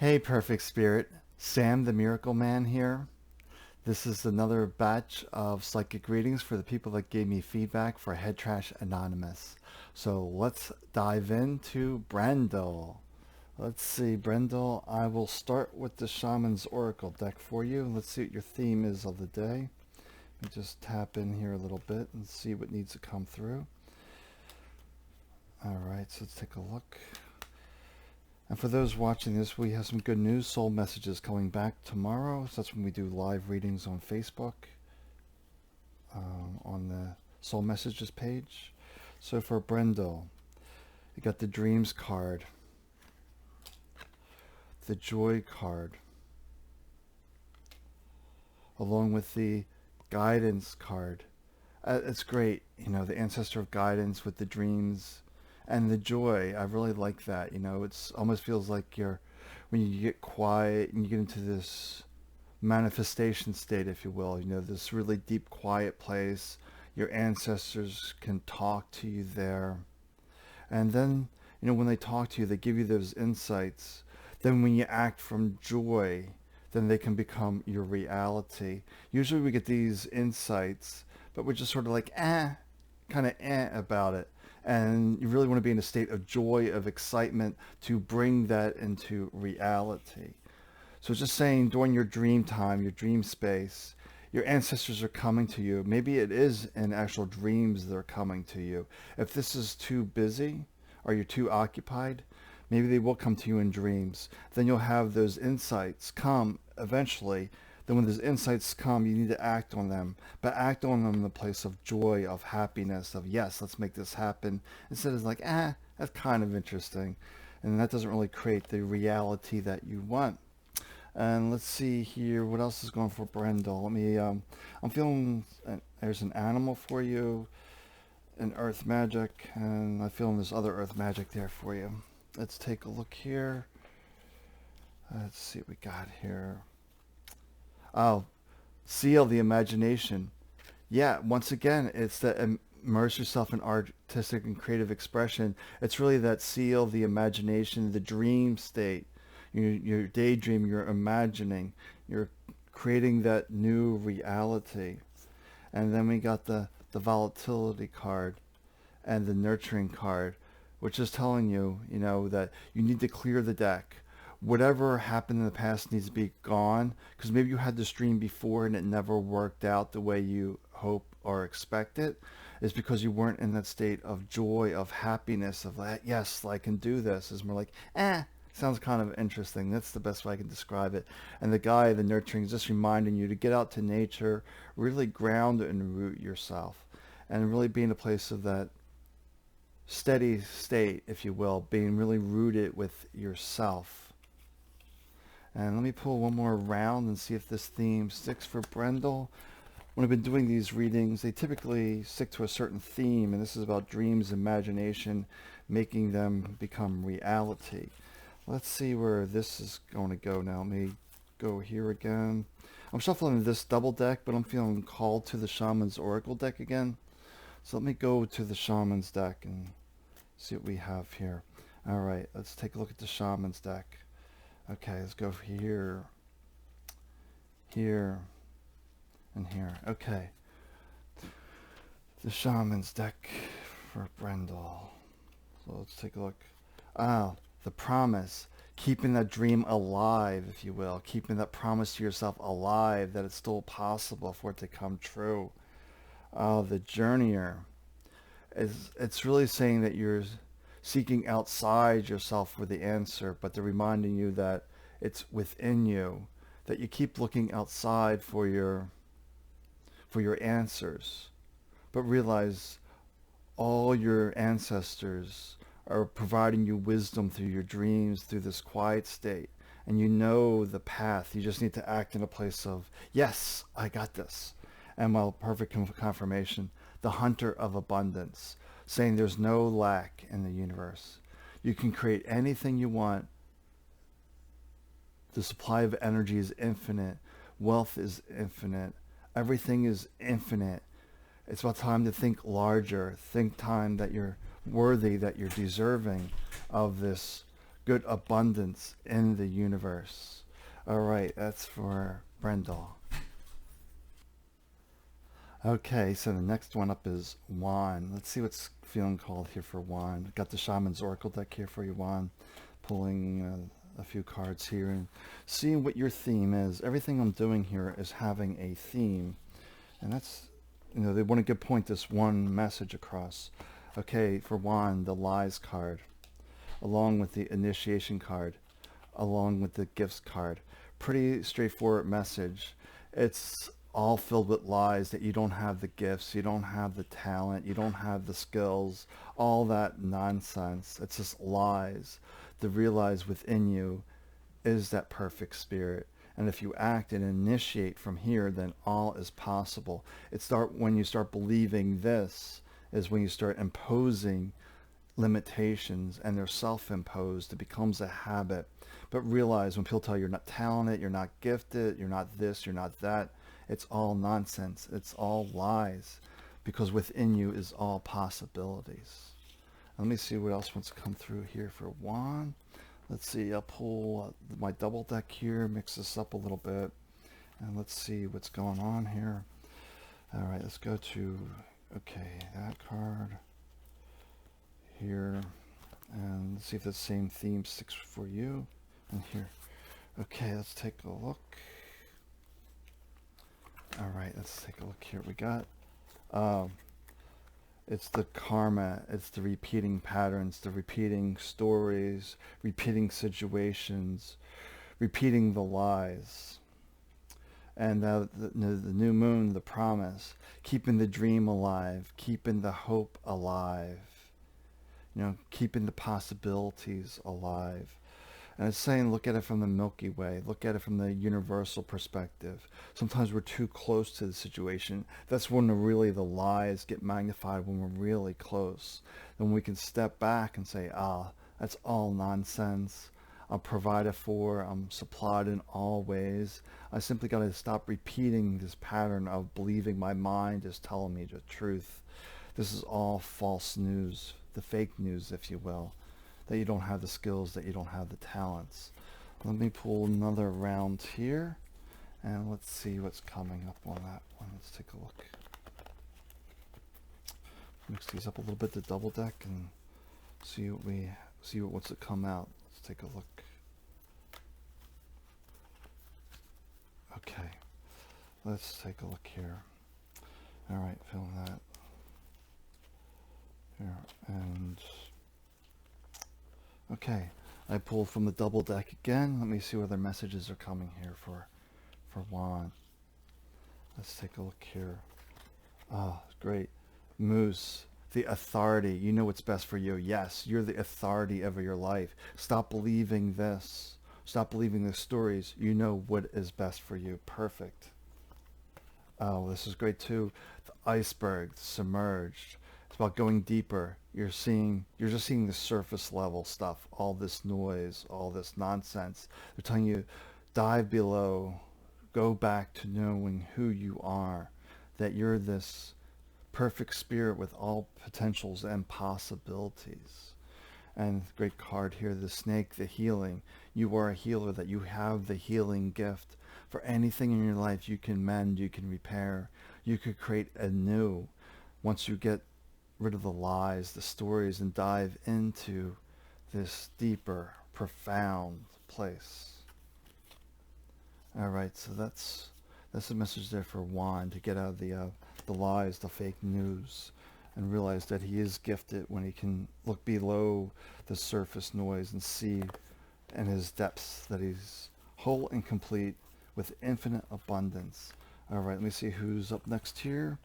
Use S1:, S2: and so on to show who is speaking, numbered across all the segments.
S1: Hey, Perfect Spirit. Sam the Miracle Man here. This is another batch of psychic readings for the people that gave me feedback for Head Trash Anonymous. So let's dive into Breindel. Let's see, Breindel, I will start with the Shaman's Oracle deck for you. Let's see what your theme is of the day. Let me just tap in here a little bit and see what needs to come through. Alright, so let's take a look. And for those watching this, we have some good news. Soul Messages coming back tomorrow. So that's when we do live readings on Facebook, on the Soul Messages page. So for Breindel, you got the Dreams card, the Joy card, along with the Guidance card. It's great, you know, the Ancestor of Guidance with the Dreams. And the joy, I really like that. You know, it's almost feels like when you get quiet and you get into this manifestation state, if you will, you know, this really deep, quiet place. Your ancestors can talk to you there. And then, you know, when they talk to you, they give you those insights. Then when you act from joy, then they can become your reality. Usually we get these insights, but we're just sort of like, kind of about it. And you really want to be in a state of joy, of excitement to bring that into reality. So it's just saying during your dream time, your dream space, your ancestors are coming to you. Maybe it is in actual dreams they're coming to you. If this is too busy or you're too occupied, maybe they will come to you in dreams. Then you'll have those insights come eventually. Then when those insights come, you need to act on them. But act on them in the place of joy, of happiness, of yes, let's make this happen. Instead of like, that's kind of interesting. And that doesn't really create the reality that you want. And let's see here, what else is going for Breindel? Let me, I'm feeling, there's an animal for you, an earth magic, and I'm feeling this other earth magic there for you. Let's take a look here. Let's see what we got here. Oh, seal the imagination. Yeah, once again, it's that immerse yourself in artistic and creative expression. It's really that seal the imagination, the dream state. Your daydream, you're imagining, you're creating that new reality. And then we got the volatility card and the nurturing card, which is telling you, you know, that you need to clear the deck. Whatever happened in the past needs to be gone, because maybe you had this dream before and it never worked out the way you hope or expect it. It's because you weren't in that state of joy, of happiness, of that, yes, I can do this. It's more like, sounds kind of interesting. That's the best way I can describe it. And the nurturing, is just reminding you to get out to nature, really ground and root yourself, and really be in a place of that steady state, if you will, being really rooted with yourself. And let me pull one more round and see if this theme sticks for Breindel. When I've been doing these readings, they typically stick to a certain theme, and this is about dreams, imagination, making them become reality. Let's see where this is going to go now. Let me go here again. I'm shuffling this double deck, but I'm feeling called to the Shaman's Oracle deck again. So let me go to the Shaman's deck and see what we have here. All right, let's take a look at the Shaman's deck. Okay, let's go here, here, and here. Okay. The Shaman's deck for Breindel. So let's take a look. The promise. Keeping that dream alive, if you will. Keeping that promise to yourself alive, that it's still possible for it to come true. The journeyer. It's really saying that you're seeking outside yourself for the answer, but they're reminding you that it's within you, that you keep looking outside for your answers, but realize all your ancestors are providing you wisdom through your dreams, through this quiet state, and you know the path. You just need to act in a place of, yes, I got this. And perfect confirmation, the hunter of abundance, saying there's no lack in the universe. You can create anything you want. The supply of energy is infinite. Wealth is infinite. Everything is infinite. It's about time to think larger. Think time that you're worthy, that you're deserving of this good abundance in the universe. All right, that's for Breindel. Okay, so the next one up is Juan. Let's see what's feeling called here for Juan. Got the Shaman's Oracle deck here for you, Juan. Pulling a few cards here and seeing what your theme is. Everything I'm doing here is having a theme. And that's, they want to point this one message across. Okay, for Juan, the Lies card, along with the Initiation card, along with the Gifts card. Pretty straightforward message. It's all filled with lies that you don't have the gifts, you don't have the talent, you don't have the skills, all that nonsense. It's just lies. To realize within you is that perfect spirit. And if you act and initiate from here, then all is possible. When you start believing this is when you start imposing limitations, and they're self-imposed. It becomes a habit. But realize when people tell you you're not talented, you're not gifted, you're not this, you're not that, it's all nonsense. It's all lies, because within you is all possibilities. Let me see what else wants to come through here for Juan. Let's see, I'll pull my double deck here, mix this up a little bit, and let's see what's going on here. All right, let's go to, okay, that card here, and see if the same theme sticks for you. And here, okay, let's take a look. All right, let's take a look here. We got, it's the karma, it's the repeating patterns, the repeating stories, repeating situations, repeating the lies. And the new moon, the promise, keeping the dream alive, keeping the hope alive, keeping the possibilities alive. And it's saying, look at it from the Milky Way. Look at it from the universal perspective. Sometimes we're too close to the situation. That's when the lies get magnified, when we're really close. Then we can step back and say, that's all nonsense. I'm provided for. I'm supplied in all ways. I simply got to stop repeating this pattern of believing my mind is telling me the truth. This is all false news, the fake news, if you will. That you don't have the skills, that you don't have the talents. Let me pull another round here, and let's see what's coming up on that one. Let's take a look. Mix these up a little bit, the double deck, and see what wants to come out. Let's take a look. Okay, let's take a look here. All right, feeling that here, and okay, I pulled from the double deck again. Let me see where their messages are coming here for Juan. Let's take a look here. Great. Moose, the authority. You know what's best for you. Yes, you're the authority over your life. Stop believing this. Stop believing the stories. You know what is best for you. Perfect. Oh, this is great too. The iceberg, submerged. It's about going deeper. You're just seeing the surface level stuff, all this noise, all this nonsense. They're telling you, dive below, go back to knowing who you are, that you're this perfect spirit with all potentials and possibilities. And great card here, the snake, the healing. You are a healer, that you have the healing gift. For anything in your life, you can mend, you can repair, you could create anew. Once you get rid of the lies, the stories, and dive into this deeper, profound place. All right, so that's the message there for Juan, to get out of the lies, the fake news, and realize that he is gifted when he can look below the surface noise and see in his depths that he's whole and complete with infinite abundance. All right, let me see who's up next here.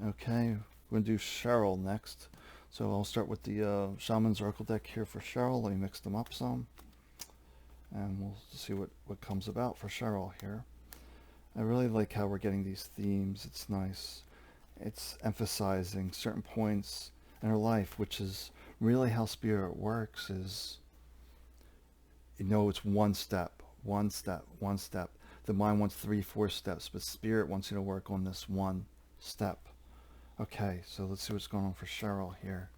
S1: Okay, we're going to do Cheryl next. So I'll start with the Shaman's Oracle deck here for Cheryl. Let me mix them up some, and we'll see what comes about for Cheryl here. I really like how we're getting these themes. It's nice. It's emphasizing certain points in her life, which is really how spirit works. Is, it's one step. The mind wants 3-4 steps, but spirit wants you to work on this one step. Okay, so let's see what's going on for Cheryl here.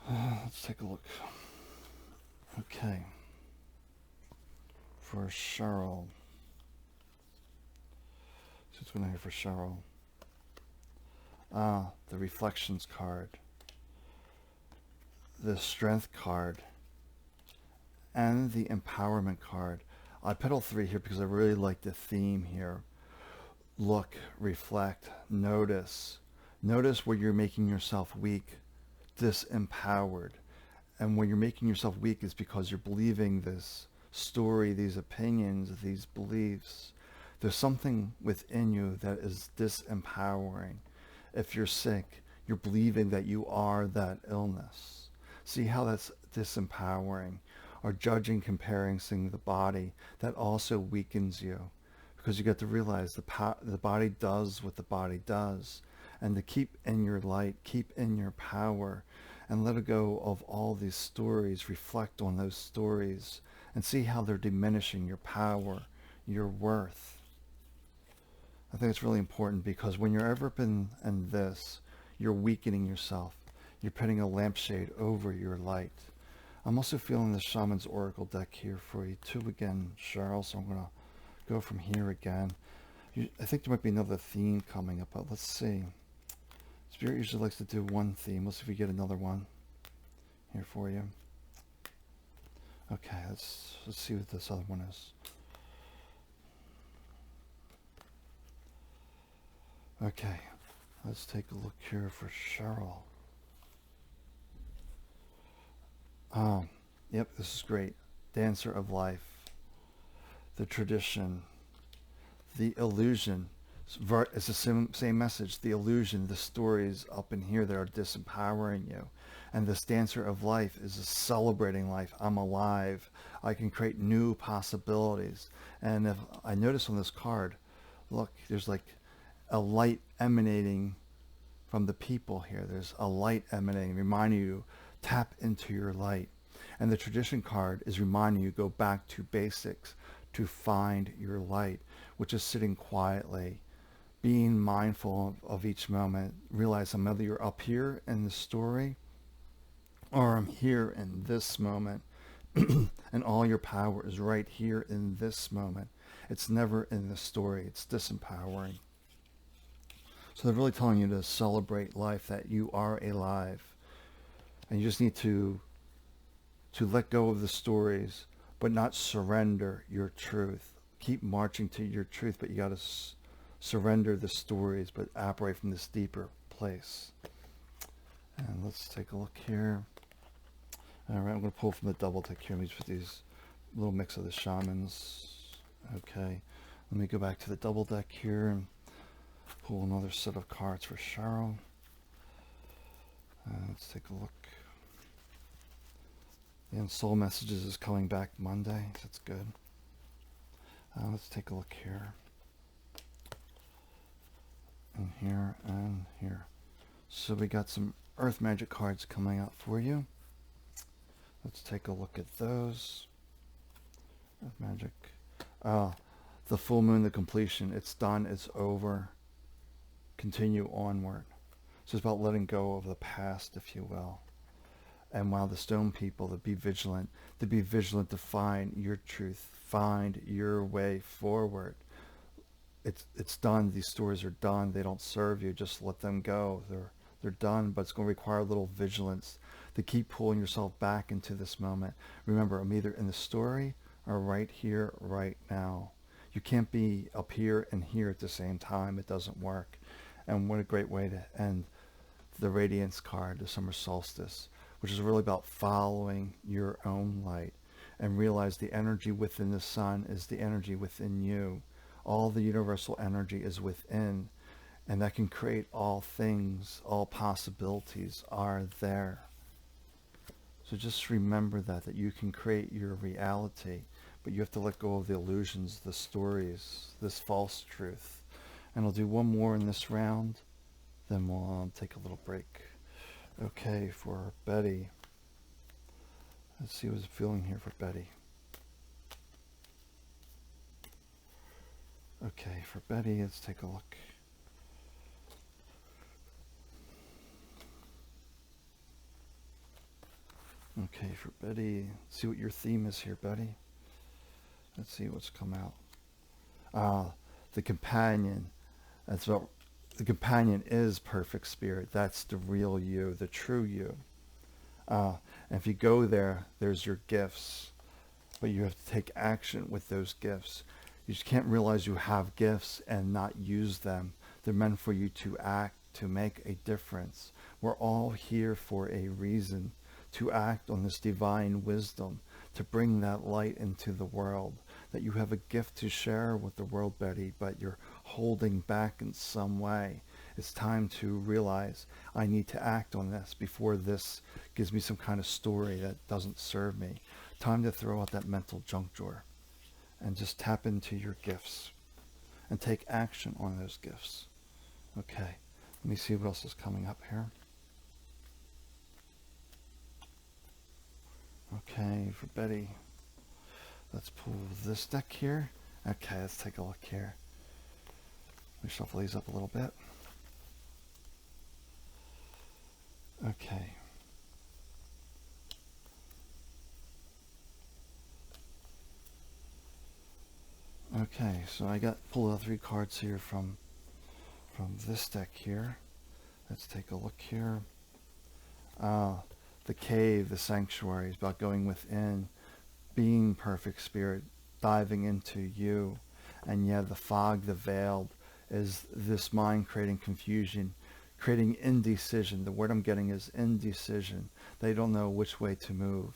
S1: Let's take a look. Okay. For Cheryl. So what's going on here for Cheryl? The Reflections card. The Strength card. And the Empowerment card. I put all three here because I really like the theme here. Look, reflect, notice. Notice where you're making yourself weak, disempowered. And when you're making yourself weak is because you're believing this story, these opinions, these beliefs. There's something within you that is disempowering. If you're sick, you're believing that you are that illness. See how that's disempowering? Or judging, comparing, seeing the body, that also weakens you. Because you get to realize the body does what the body does. And to keep in your light, keep in your power, and let go of all these stories. Reflect on those stories and see how they're diminishing your power, your worth. I think it's really important because when you're ever been in this, you're weakening yourself. You're putting a lampshade over your light. I'm also feeling the Shaman's Oracle deck here for you too again, Cheryl, so I'm going to go from here again. I think there might be another theme coming up, but let's see. Spirit usually likes to do one theme. Let's see if we get another one here for you. Okay, let's see what this other one is. Okay, let's take a look here for Cheryl. Yep, this is great. Dancer of Life. The Tradition. The Illusion. It's the same message. The illusion, the stories up in here that are disempowering you. And this Dancer of Life is a celebrating life. I'm alive. I can create new possibilities. And if I notice on this card, look, there's like a light emanating from the people here. There's a light emanating, reminding you, tap into your light. And the Tradition card is reminding you, go back to basics to find your light, which is sitting quietly, being mindful of each moment. Realize whether you're up here in the story or I'm here in this moment. And all your power is right here in this moment. It's never in the story. It's disempowering. So they're really telling you to celebrate life, that you are alive. And you just need to let go of the stories, but not surrender your truth. Keep marching to your truth, but you got to surrender the stories, but operate from this deeper place. And let's take a look here. All right, I'm going to pull from the double deck here. Let me just put these little mix of the shamans. Okay, let me go back to the double deck here and pull another set of cards for Cheryl. Let's take a look. And Soul Messages is coming back Monday. So that's good. Let's take a look here. And here and here. So we got some Earth Magic cards coming out for you. Let's take a look at those. Earth Magic. The full moon, the completion. It's done. It's over. Continue onward. So it's about letting go of the past, if you will. And while the stone people, to be vigilant to find your truth, find your way forward. It's done. These stories are done. They don't serve you. Just let them go. They're done, but it's going to require a little vigilance to keep pulling yourself back into this moment. Remember, I'm either in the story or right here, right now. You can't be up here and here at the same time. It doesn't work. And what a great way to end the Radiance card, the Summer Solstice, which is really about following your own light, and realize the energy within the sun is the energy within you. All the universal energy is within, and that can create all things. All possibilities are there. So just remember that you can create your reality, but you have to let go of the illusions, the stories, this false truth. And I'll do one more in this round, then we'll take a little break. Okay, for Betty. Let's see what's feeling here for Betty. Okay, for Betty, let's take a look. Okay, for Betty, see what your theme is here, Betty. Let's see what's come out. The companion. That's what the companion is perfect spirit. That's the real you, the true you. And if you go there, there's your gifts. But you have to take action with those gifts. You just can't realize you have gifts and not use them. They're meant for you to act, to make a difference. We're all here for a reason, to act on this divine wisdom, to bring that light into the world. That you have a gift to share with the world, Betty, but you're holding back in some way. It's time to realize I need to act on this before this gives me some kind of story that doesn't serve me. Time to throw out that mental junk drawer and just tap into your gifts and take action on those gifts. Okay, let me see what else is coming up here. Okay, for Betty, let's pull this deck here. Okay, let's take a look here. Let me shuffle these up a little bit. Okay. Okay, so I pulled out 3 cards here from this deck here. Let's take a look here. The cave, the sanctuary is about going within, being perfect spirit, diving into you. And yeah, the fog, the veiled, is this mind creating confusion, creating indecision. The word I'm getting is indecision. They don't know which way to move.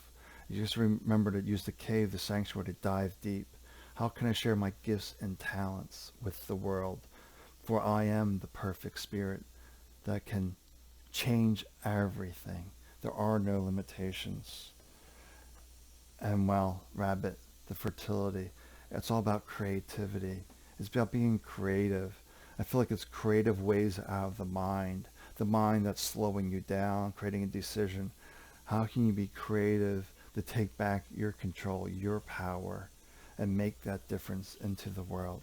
S1: You just remember to use the cave, the sanctuary, to dive deep. How can I share my gifts and talents with the world? For I am the perfect spirit that can change everything. There are no limitations. And well, rabbit, the fertility, it's all about creativity. It's about being creative. I feel like it's creative ways out of the mind that's slowing you down, creating a decision. How can you be creative to take back your control, your power, and make that difference into the world?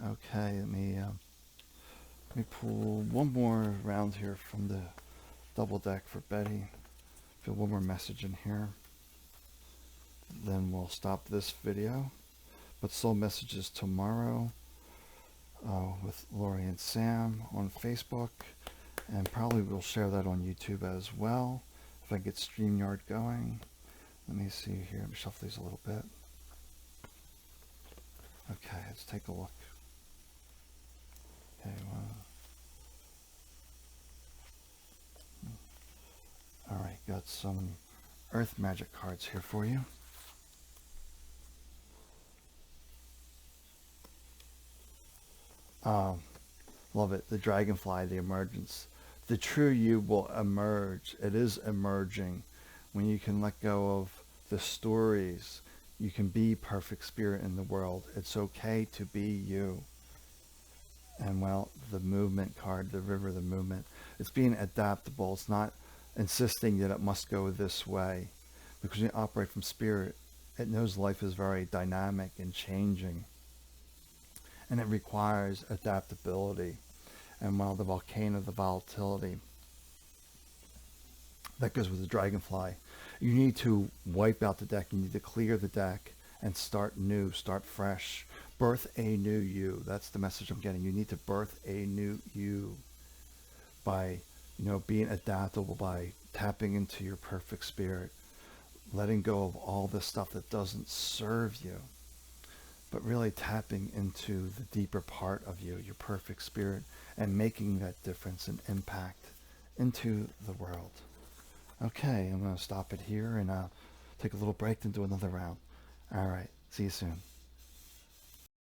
S1: Okay, let me pull one more round here from the double deck for Betty. Feel one more message in here. Then we'll stop this video. But soul messages tomorrow with Lori and Sam on Facebook. And probably we'll share that on YouTube as well if I get StreamYard going. Let me see here. Let me shuffle these a little bit. Okay, let's take a look. Okay, all right, got some earth magic cards here for you. Love it. The dragonfly, the emergence. The true you will emerge. It is emerging. When you can let go of the stories, you can be perfect spirit in the world. It's okay to be you. And well, the movement card, the river, the movement. It's being adaptable. It's not insisting that it must go this way. Because when you operate from spirit, it knows life is very dynamic and changing. And it requires adaptability. And while the volcano, the volatility, that goes with the dragonfly. You need to wipe out the deck. You need to clear the deck and start new, start fresh. Birth a new you. That's the message I'm getting. You need to birth a new you by, being adaptable, by tapping into your perfect spirit, letting go of all the stuff that doesn't serve you, but really tapping into the deeper part of you, your perfect spirit, and making that difference and impact into the world. Okay, I'm going to stop it here and take a little break and do another round. All right, see you soon.